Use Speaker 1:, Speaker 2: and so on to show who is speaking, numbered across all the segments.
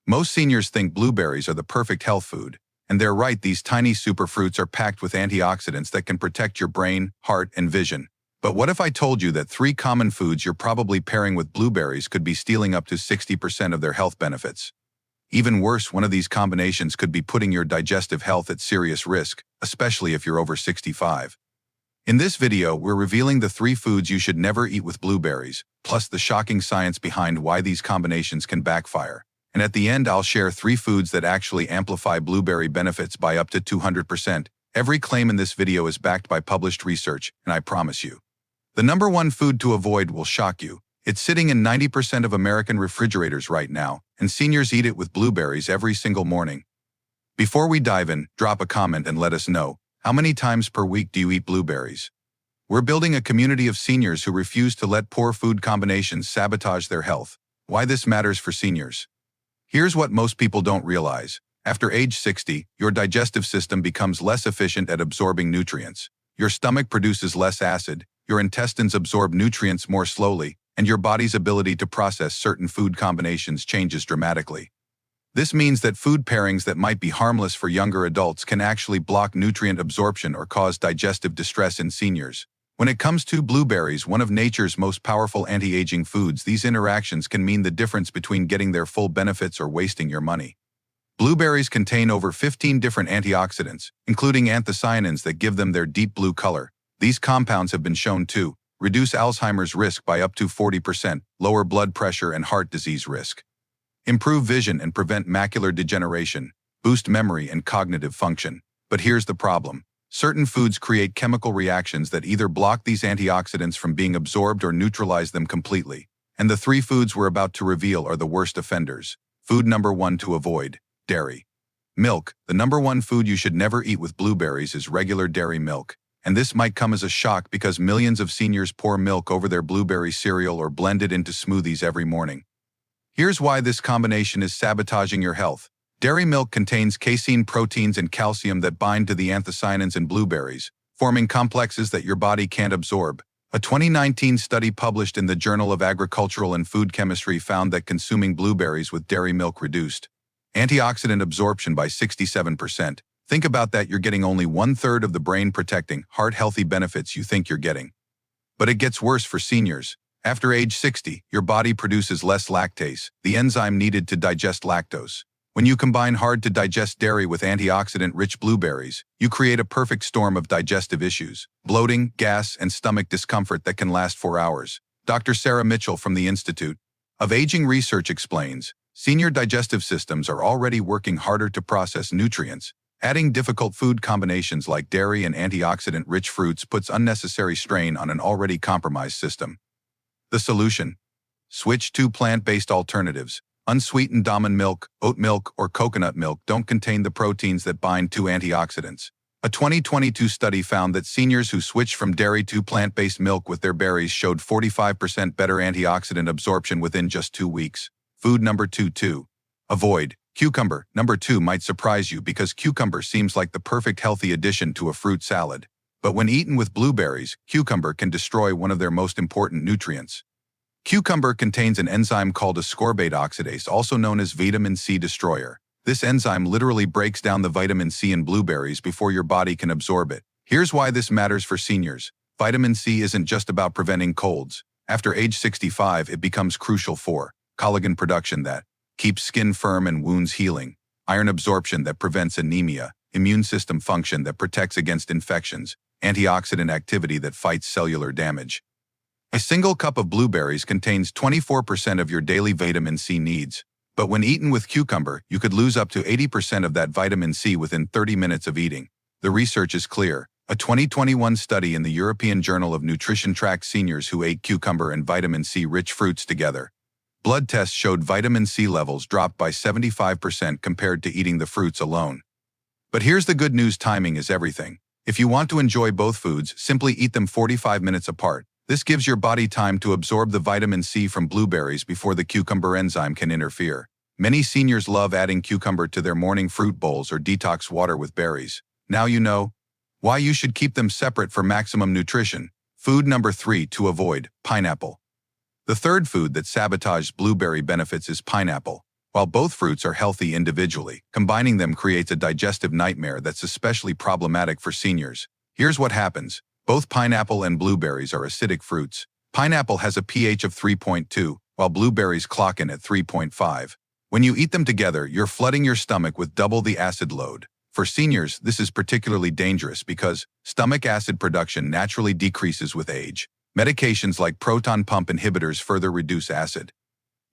Speaker 1: Most seniors think blueberries are the perfect health food, and they're right. These tiny superfruits are packed with antioxidants that can protect your brain, heart, and vision. But what if I told you that 3 common foods you're probably pairing with blueberries could be stealing up to 60% of their health benefits? Even worse, one of these combinations could be putting your digestive health at serious risk, especially if you're over 65. In this video, we're revealing the 3 foods you should never eat with blueberries, plus the shocking science behind why these combinations can backfire. And at the end, I'll share 3 foods that actually amplify blueberry benefits by up to 200%. Every claim in this video is backed by published research, and I promise you. The number 1 food to avoid will shock you. It's sitting in 90% of American refrigerators right now, and seniors eat it with blueberries every single morning. Before we dive in, drop a comment and let us know, how many times per week do you eat blueberries? We're building a community of seniors who refuse to let poor food combinations sabotage their health. Why this matters for seniors. Here's what most people don't realize. After age 60, your digestive system becomes less efficient at absorbing nutrients. Your stomach produces less acid, your intestines absorb nutrients more slowly, and your body's ability to process certain food combinations changes dramatically. This means that food pairings that might be harmless for younger adults can actually block nutrient absorption or cause digestive distress in seniors. When it comes to blueberries, one of nature's most powerful anti-aging foods, these interactions can mean the difference between getting their full benefits or wasting your money. Blueberries contain over 15 different antioxidants, including anthocyanins that give them their deep blue color. These compounds have been shown to reduce Alzheimer's risk by up to 40%, lower blood pressure and heart disease risk, improve vision and prevent macular degeneration, boost memory and cognitive function. But here's the problem. Certain foods create chemical reactions that either block these antioxidants from being absorbed or neutralize them completely. And the 3 foods we're about to reveal are the worst offenders. Food number 1 to avoid: dairy. Milk. The number 1 food you should never eat with blueberries is regular dairy milk. And this might come as a shock because millions of seniors pour milk over their blueberry cereal or blend it into smoothies every morning. Here's why this combination is sabotaging your health. Dairy milk contains casein proteins and calcium that bind to the anthocyanins in blueberries, forming complexes that your body can't absorb. A 2019 study published in the Journal of Agricultural and Food Chemistry found that consuming blueberries with dairy milk reduced antioxidant absorption by 67%. Think about that, you're getting only 1/3 of the brain-protecting, heart-healthy benefits you think you're getting. But it gets worse for seniors. After age 60, your body produces less lactase, the enzyme needed to digest lactose. When you combine hard-to-digest dairy with antioxidant-rich blueberries, you create a perfect storm of digestive issues, bloating, gas, and stomach discomfort that can last for hours. Dr. Sarah Mitchell from the Institute of Aging Research explains, senior digestive systems are already working harder to process nutrients. Adding difficult food combinations like dairy and antioxidant-rich fruits puts unnecessary strain on an already compromised system. The solution? Switch to plant-based alternatives. Unsweetened almond milk, oat milk, or coconut milk don't contain the proteins that bind to antioxidants. A 2022 study found that seniors who switched from dairy to plant-based milk with their berries showed 45% better antioxidant absorption within just 2 weeks. Food number 2 to avoid: cucumber. Number 2 might surprise you because cucumber seems like the perfect healthy addition to a fruit salad. But when eaten with blueberries, cucumber can destroy one of their most important nutrients. Cucumber contains an enzyme called ascorbate oxidase, also known as vitamin C destroyer. This enzyme literally breaks down the vitamin C in blueberries before your body can absorb it. Here's why this matters for seniors. Vitamin C isn't just about preventing colds. After age 65, it becomes crucial for collagen production that keeps skin firm and wounds healing, iron absorption that prevents anemia, immune system function that protects against infections, antioxidant activity that fights cellular damage. A single cup of blueberries contains 24% of your daily vitamin C needs. But when eaten with cucumber, you could lose up to 80% of that vitamin C within 30 minutes of eating. The research is clear. A 2021 study in the European Journal of Nutrition tracked seniors who ate cucumber and vitamin C-rich fruits together. Blood tests showed vitamin C levels dropped by 75% compared to eating the fruits alone. But here's the good news: timing is everything. If you want to enjoy both foods, simply eat them 45 minutes apart. This gives your body time to absorb the vitamin C from blueberries before the cucumber enzyme can interfere. Many seniors love adding cucumber to their morning fruit bowls or detox water with berries. Now you know why you should keep them separate for maximum nutrition. Food number 3 to avoid: pineapple. The third food that sabotages blueberry benefits is pineapple. While both fruits are healthy individually, combining them creates a digestive nightmare that's especially problematic for seniors. Here's what happens. Both pineapple and blueberries are acidic fruits. Pineapple has a pH of 3.2, while blueberries clock in at 3.5. When you eat them together, you're flooding your stomach with double the acid load. For seniors, this is particularly dangerous because stomach acid production naturally decreases with age. Medications like proton pump inhibitors further reduce acid.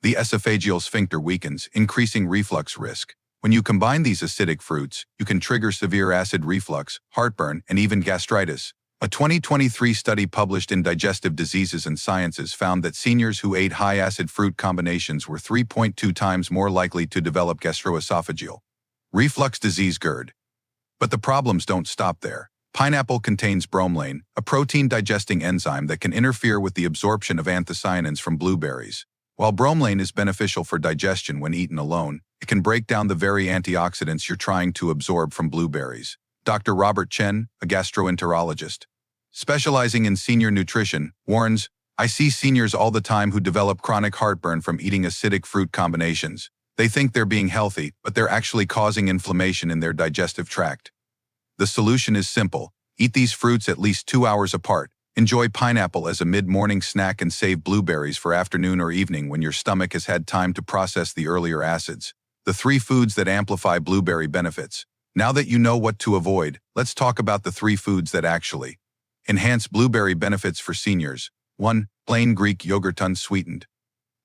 Speaker 1: The esophageal sphincter weakens, increasing reflux risk. When you combine these acidic fruits, you can trigger severe acid reflux, heartburn, and even gastritis. A 2023 study published in Digestive Diseases and Sciences found that seniors who ate high-acid fruit combinations were 3.2 times more likely to develop gastroesophageal reflux disease GERD. But the problems don't stop there. Pineapple contains bromelain, a protein-digesting enzyme that can interfere with the absorption of anthocyanins from blueberries. While bromelain is beneficial for digestion when eaten alone, it can break down the very antioxidants you're trying to absorb from blueberries. Dr. Robert Chen, a gastroenterologist specializing in senior nutrition, warns, "I see seniors all the time who develop chronic heartburn from eating acidic fruit combinations. They think they're being healthy, but they're actually causing inflammation in their digestive tract." The solution is simple. Eat these fruits at least 2 hours apart. Enjoy pineapple as a mid-morning snack and save blueberries for afternoon or evening when your stomach has had time to process the earlier acids. The 3 foods that amplify blueberry benefits. Now that you know what to avoid, let's talk about the 3 foods that actually enhance blueberry benefits for seniors. 1. Plain Greek yogurt unsweetened.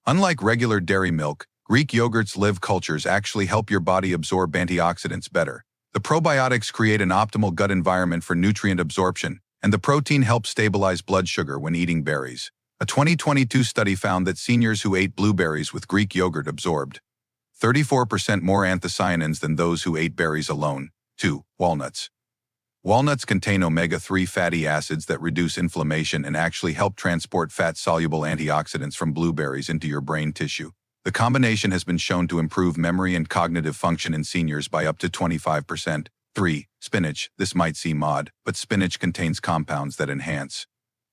Speaker 1: Unlike regular dairy milk, Greek yogurt's live cultures actually help your body absorb antioxidants better. The probiotics create an optimal gut environment for nutrient absorption, and the protein helps stabilize blood sugar when eating berries. A 2022 study found that seniors who ate blueberries with Greek yogurt absorbed 34% more anthocyanins than those who ate berries alone. 2. Walnuts. Walnuts contain omega-3 fatty acids that reduce inflammation and actually help transport fat-soluble antioxidants from blueberries into your brain tissue. The combination has been shown to improve memory and cognitive function in seniors by up to 25%. 3. Spinach. This might seem odd, but spinach contains compounds that enhance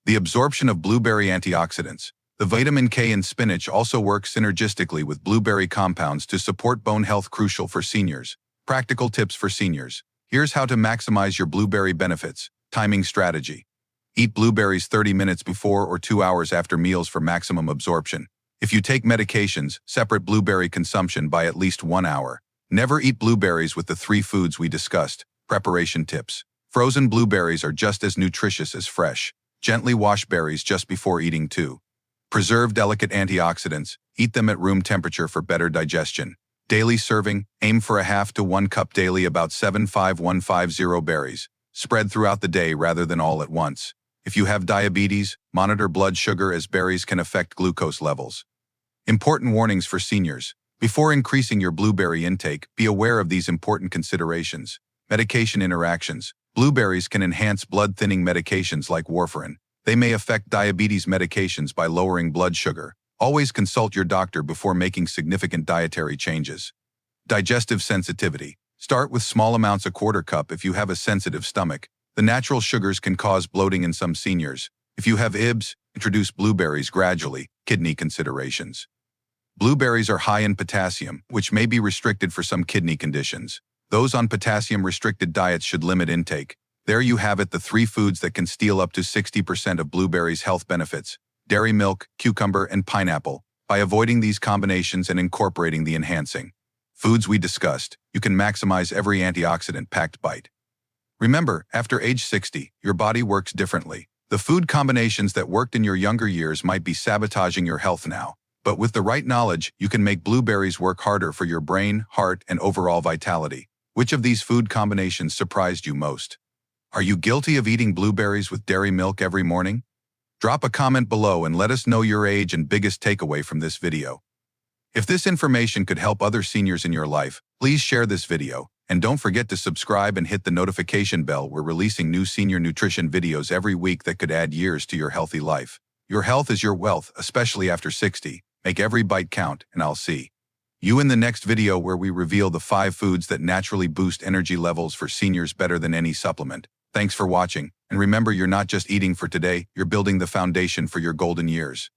Speaker 1: the absorption of blueberry antioxidants. The vitamin K in spinach also works synergistically with blueberry compounds to support bone health, crucial for seniors. Practical tips for seniors. Here's how to maximize your blueberry benefits. Timing strategy. Eat blueberries 30 minutes before or 2 hours after meals for maximum absorption. If you take medications, separate blueberry consumption by at least 1 hour. Never eat blueberries with the 3 foods we discussed. Preparation tips. Frozen blueberries are just as nutritious as fresh. Gently wash berries just before eating too. Preserve delicate antioxidants. Eat them at room temperature for better digestion. Daily serving. Aim for a half to 1 cup daily, about 75150 berries. Spread throughout the day rather than all at once. If you have diabetes, monitor blood sugar as berries can affect glucose levels. Important warnings for seniors. Before increasing your blueberry intake, be aware of these important considerations. Medication interactions. Blueberries can enhance blood-thinning medications like warfarin. They may affect diabetes medications by lowering blood sugar. Always consult your doctor before making significant dietary changes. Digestive sensitivity. Start with small amounts, a quarter cup if you have a sensitive stomach. The natural sugars can cause bloating in some seniors. If you have IBS, introduce blueberries gradually. Kidney considerations. Blueberries are high in potassium, which may be restricted for some kidney conditions. Those on potassium-restricted diets should limit intake. There you have it, the 3 foods that can steal up to 60% of blueberries' health benefits: dairy milk, cucumber, and pineapple. By avoiding these combinations and incorporating the enhancing foods we discussed, you can maximize every antioxidant-packed bite. Remember, after age 60, your body works differently. The food combinations that worked in your younger years might be sabotaging your health now. But with the right knowledge, you can make blueberries work harder for your brain, heart, and overall vitality. Which of these food combinations surprised you most? Are you guilty of eating blueberries with dairy milk every morning? Drop a comment below and let us know your age and biggest takeaway from this video. If this information could help other seniors in your life, please share this video, and don't forget to subscribe and hit the notification bell. We're releasing new senior nutrition videos every week that could add years to your healthy life. Your health is your wealth, especially after 60. Make every bite count, and I'll see you in the next video, where we reveal the 5 foods that naturally boost energy levels for seniors better than any supplement. Thanks for watching, and remember, you're not just eating for today, you're building the foundation for your golden years.